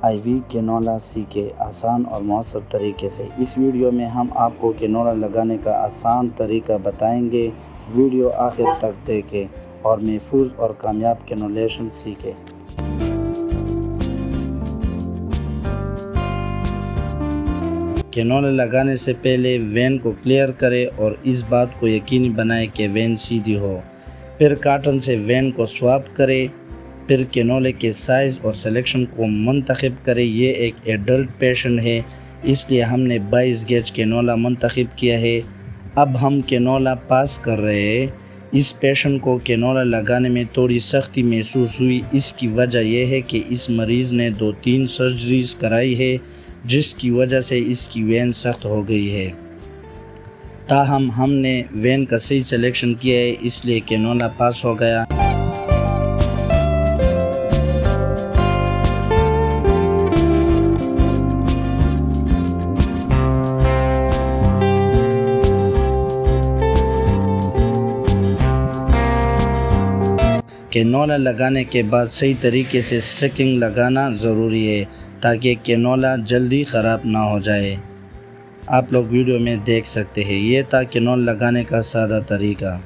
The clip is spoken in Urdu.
آئی وی کینولا سیکھیں آسان اور مؤثر طریقے سے۔ اس ویڈیو میں ہم آپ کو کینولا لگانے کا آسان طریقہ بتائیں گے۔ ویڈیو آخر تک دیکھیں اور محفوظ اور کامیاب کینولیشن سیکھیں۔ کینولا لگانے سے پہلے وین کو کلیئر کریں اور اس بات کو یقینی بنائیں کہ وین سیدھی ہو۔ پھر کاٹن سے وین کو سواپ کریں۔ پھر کینولے کے سائز اور سلیکشن کو منتخب کریں۔ یہ ایک ایڈلٹ پیشن ہے، اس لیے ہم نے 22 گیج کینولا منتخب کیا ہے۔ اب ہم کینولا پاس کر رہے ہیں۔ اس پیشن کو کینولا لگانے میں تھوڑی سختی محسوس ہوئی۔ اس کی وجہ یہ ہے کہ اس مریض نے 2-3 سرجریز کرائی ہے، جس کی وجہ سے اس کی وین سخت ہو گئی ہے۔ تاہم ہم نے وین کا صحیح سلیکشن کیا ہے، اس لیے کینولا پاس ہو گیا۔ کینولا لگانے کے بعد صحیح طریقے سے اسٹرکنگ لگانا ضروری ہے تاکہ کینولا جلدی خراب نہ ہو جائے۔ آپ لوگ ویڈیو میں دیکھ سکتے ہیں۔ یہ تھا کینولا لگانے کا سادہ طریقہ۔